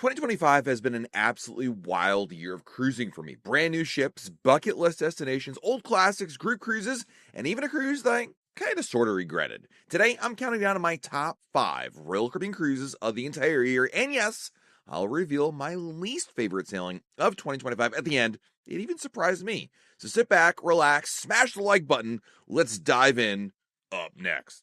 2025 has been an absolutely wild year of cruising for me. Brand new ships, bucket list destinations, old classics, group cruises, and even a cruise that I kind of sort of regretted. Today, I'm counting down to my top 5 Royal Caribbean cruises of the entire year, and yes, I'll reveal my least favorite sailing of 2025 at the end. It even surprised me. So sit back, relax, smash the like button. Let's dive in. Up next.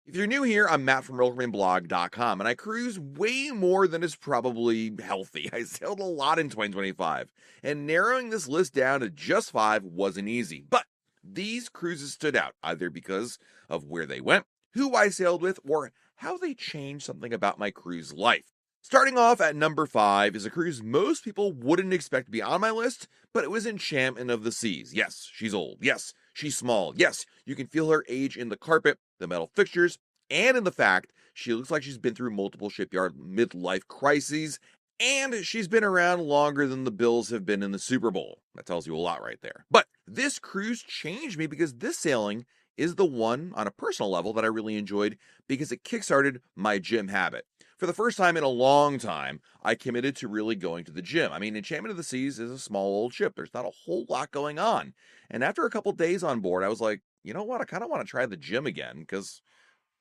If you're new here, I'm Matt from RoyalCaribbeanBlog.com, and I cruise way more than is probably healthy. I sailed a lot in 2025, and narrowing this list down to just 5 wasn't easy. But these cruises stood out, either because of where they went, who I sailed with, or how they changed something about my cruise life. Starting off at number 5 is a cruise most people wouldn't expect to be on my list, but it was Enchantment of the Seas. Yes, she's old. Yes, she's small. Yes, you can feel her age in the carpet, the metal fixtures, and in the fact she looks like she's been through multiple shipyard midlife crises, and she's been around longer than the Bills have been in the Super Bowl. That tells you a lot right there. But this cruise changed me because this sailing is the one on a personal level that I really enjoyed because it kickstarted my gym habit. For the first time in a long time, I committed to really going to the gym. I mean, Enchantment of the Seas is a small old ship. There's not a whole lot going on. And after a couple days on board, I was like, you know what? I kind of want to try the gym again because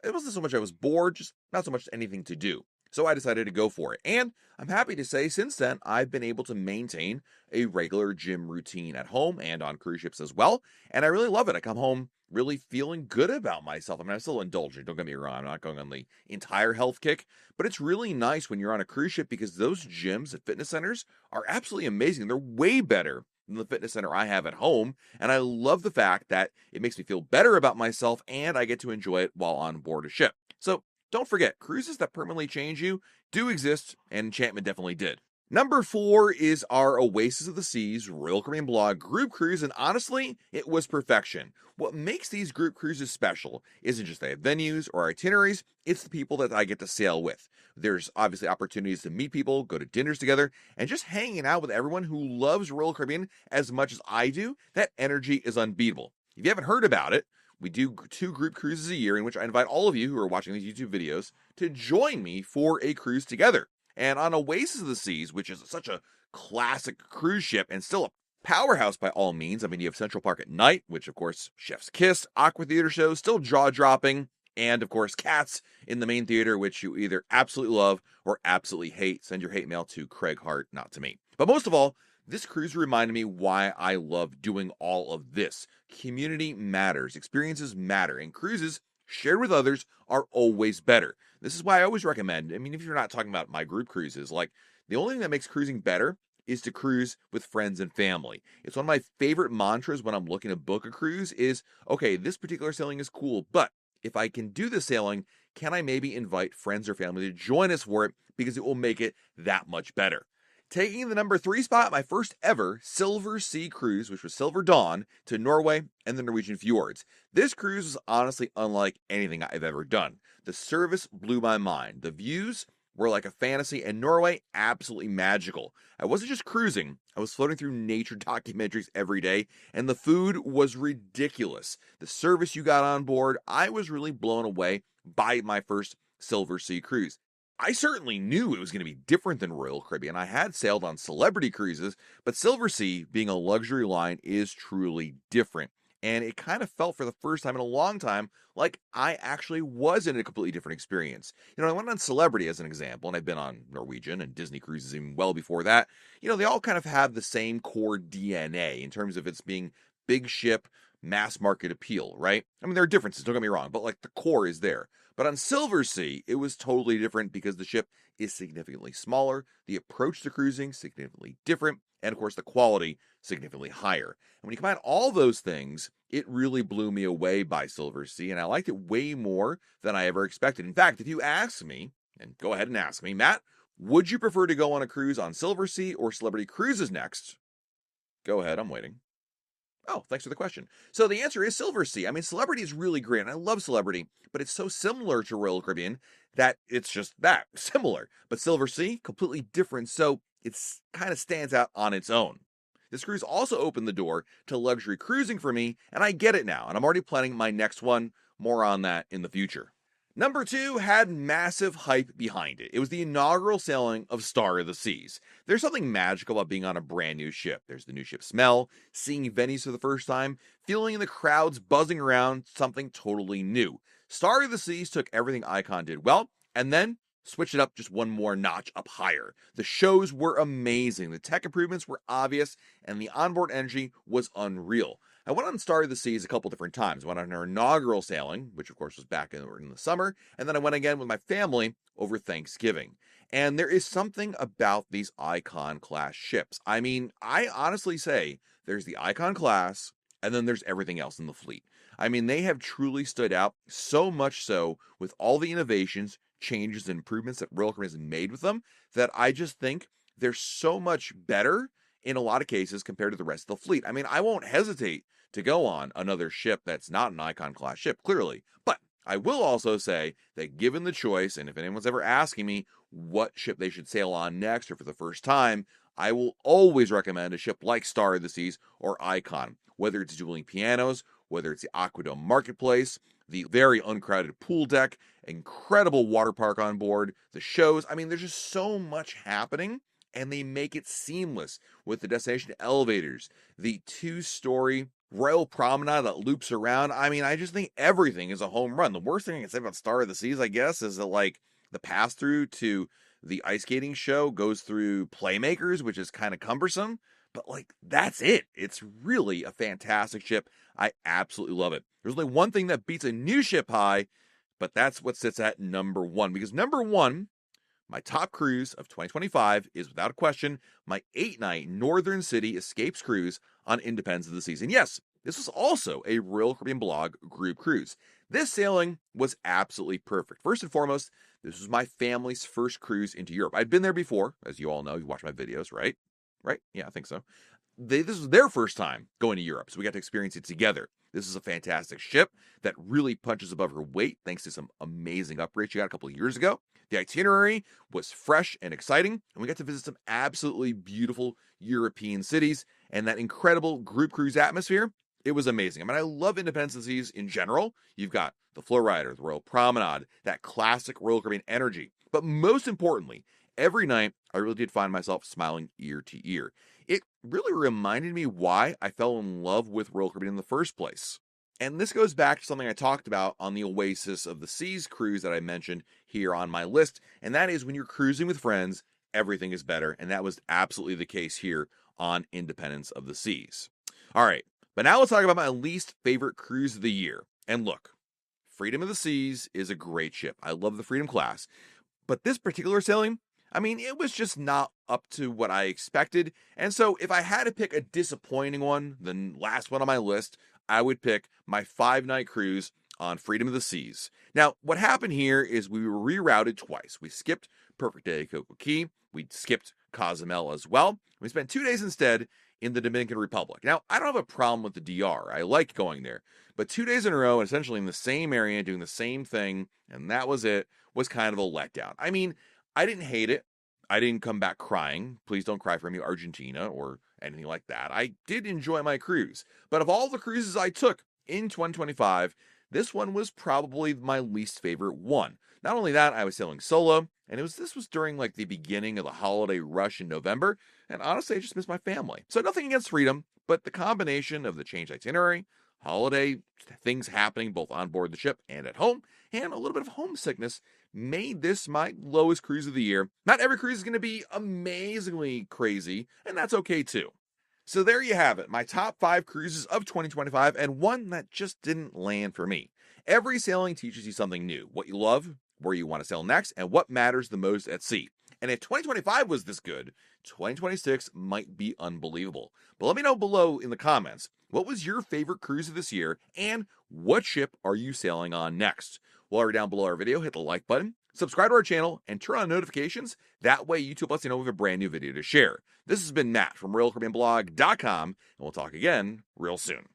it wasn't so much I was bored, just not so much anything to do. So I decided to go for it. And I'm happy to say since then, I've been able to maintain a regular gym routine at home and on cruise ships as well. And I really love it. I come home really feeling good about myself. I mean, I'm still indulgent. Don't get me wrong. I'm not going on the entire health kick, but it's really nice when you're on a cruise ship because those gyms at fitness centers are absolutely amazing. They're way better than the fitness center I have at home. And I love the fact that it makes me feel better about myself and I get to enjoy it while on board a ship. So don't forget, cruises that permanently change you do exist, and Enchantment definitely did. Number 4 is our Oasis of the Seas Royal Caribbean Blog group cruise, and honestly, it was perfection. What makes these group cruises special isn't just they have venues or itineraries, it's the people that I get to sail with. There's obviously opportunities to meet people, go to dinners together, and just hanging out with everyone who loves Royal Caribbean as much as I do. That energy is unbeatable. If you haven't heard about it, we do 2 group cruises a year in which I invite all of you who are watching these YouTube videos to join me for a cruise together. And on Oasis of the Seas, which is such a classic cruise ship and still a powerhouse by all means. I mean, you have Central Park at night, which of course, Chef's Kiss, Aqua Theater shows, still jaw-dropping, and of course, Cats in the main theater, which you either absolutely love or absolutely hate. Send your hate mail to Craig Hart, not to me. But most of all, this cruise reminded me why I love doing all of this. Community matters, experiences matter, and cruises shared with others are always better. This is why I always recommend, I mean, if you're not talking about my group cruises, like the only thing that makes cruising better is to cruise with friends and family. It's one of my favorite mantras when I'm looking to book a cruise is, okay, this particular sailing is cool, but if I can do the sailing, can I maybe invite friends or family to join us for it because it will make it that much better. Taking the number 3 spot, my first ever Silver Sea cruise, which was Silver Dawn, to Norway and the Norwegian fjords. This cruise was honestly unlike anything I've ever done. The service blew my mind. The views were like a fantasy, and Norway absolutely magical. I wasn't just cruising, I was floating through nature documentaries every day, and the food was ridiculous. The service you got on board, I was really blown away by my first Silver Sea cruise. I certainly knew it was going to be different than Royal Caribbean. I had sailed on celebrity cruises, but Silver Sea, being a luxury line, is truly different. And it kind of felt for the first time in a long time like I actually was in a completely different experience. You know, I went on Celebrity as an example, and I've been on Norwegian and Disney cruises even well before that. You know, they all kind of have the same core DNA in terms of its being big ship, mass market appeal, right? I mean, there are differences, don't get me wrong, but like the core is there. But on Silver Sea, it was totally different because the ship is significantly smaller, the approach to cruising significantly different, and of course the quality significantly higher. And when you combine all those things, it really blew me away by Silver Sea, and I liked it way more than I ever expected. In fact, if you ask me, and go ahead and ask me, Matt, would you prefer to go on a cruise on Silver Sea or Celebrity Cruises next? Go ahead, I'm waiting. Oh, thanks for the question. So the answer is Silver Sea. I mean, Celebrity is really great, and I love Celebrity, but it's so similar to Royal Caribbean that it's just that, similar. But Silver Sea, completely different, so it's kind of stands out on its own. This cruise also opened the door to luxury cruising for me, and I get it now, and I'm already planning my next one. More on that in the future. Number 2 had massive hype behind it. It was the inaugural sailing of Star of the Seas. There's something magical about being on a brand new ship. There's the new ship smell, seeing Venice for the first time, feeling the crowds buzzing around, something totally new. Star of the Seas took everything Icon did well, and then switched it up just one more notch up higher. The shows were amazing, the tech improvements were obvious, and the onboard energy was unreal. I went on Star of the Seas a couple different times. I went on our inaugural sailing, which of course was back in the summer, and then I went again with my family over Thanksgiving. And there is something about these Icon class ships. I mean, I honestly say there's the Icon class, and then there's everything else in the fleet. I mean, they have truly stood out, so much so with all the innovations, changes, and improvements that Royal Caribbean has made with them, that I just think they're so much better in a lot of cases compared to the rest of the fleet. I mean, I won't hesitate to go on another ship that's not an Icon class ship, clearly. But I will also say that given the choice, and if anyone's ever asking me what ship they should sail on next or for the first time, I will always recommend a ship like Star of the Seas or Icon, whether it's dueling pianos, whether it's the Aquadome Marketplace, the very uncrowded pool deck, incredible water park on board, the shows. I mean, there's just so much happening, and they make it seamless with the destination elevators, the 2-story Royal Promenade that loops around. I mean, I just think everything is a home run. The worst thing I can say about Star of the Seas, I guess, is that like the pass through to the ice skating show goes through Playmakers, which is kind of cumbersome, but like that's it. It's really a fantastic ship. I absolutely love it. There's only one thing that beats a new ship high, but that's what sits at number 1, because number 1, my top cruise of 2025 is without a question my 8-night Northern City Escapes cruise on Independence of the Seas. And yes, this was also a Royal Caribbean Blog group cruise. This sailing was absolutely perfect. First and foremost, this was my family's first cruise into Europe. I'd been there before, as you all know. You watch my videos, right? Right? Yeah, I think so. This was their first time going to Europe, so we got to experience it together. This is a fantastic ship that really punches above her weight thanks to some amazing upgrades she got a couple of years ago. The itinerary was fresh and exciting, and we got to visit some absolutely beautiful European cities, and that incredible group cruise atmosphere, it was amazing. I mean, I love Independence of the Seas in general. You've got the Flow Rider, the Royal Promenade, that classic Royal Caribbean energy. But most importantly, every night, I really did find myself smiling ear to ear. It really reminded me why I fell in love with Royal Caribbean in the first place. And this goes back to something I talked about on the Oasis of the Seas cruise that I mentioned here on my list, and that is when you're cruising with friends, everything is better, and that was absolutely the case here on Independence of the Seas. All right, but now let's talk about my least favorite cruise of the year. And look, Freedom of the Seas is a great ship. I love the Freedom class, but this particular sailing, I mean, it was just not up to what I expected. And so if I had to pick a disappointing one, the last one on my list, I would pick my 5-night cruise on Freedom of the Seas. Now, what happened here is we were rerouted twice. We skipped Perfect Day Coco Cay. We skipped Cozumel as well. We spent 2 days instead in the Dominican Republic. Now, I don't have a problem with the DR. I like going there. But 2 days in a row, essentially in the same area, doing the same thing, and that was it, was kind of a letdown. I mean, I didn't hate it. I didn't come back crying. Please don't cry for me, Argentina, or anything like that. I did enjoy my cruise. But of all the cruises I took in 2025, this one was probably my least favorite one. Not only that, I was sailing solo, and this was during like the beginning of the holiday rush in November, and honestly, I just missed my family. So nothing against Freedom, but the combination of the changed itinerary, holiday things happening both on board the ship and at home, and a little bit of homesickness made this my lowest cruise of the year. Not every cruise is going to be amazingly crazy, and that's okay too. So there you have it, my top 5 cruises of 2025, and one that just didn't land for me. Every sailing teaches you something new, what you love, where you want to sail next, and what matters the most at sea. And if 2025 was this good, 2026 might be unbelievable. But let me know below in the comments, what was your favorite cruise of this year, and what ship are you sailing on next? While you're down below our video, hit the like button, subscribe to our channel, and turn on notifications. That way YouTube lets you know we have a brand new video to share. This has been Matt from RoyalCaribbeanBlog.com, and we'll talk again real soon.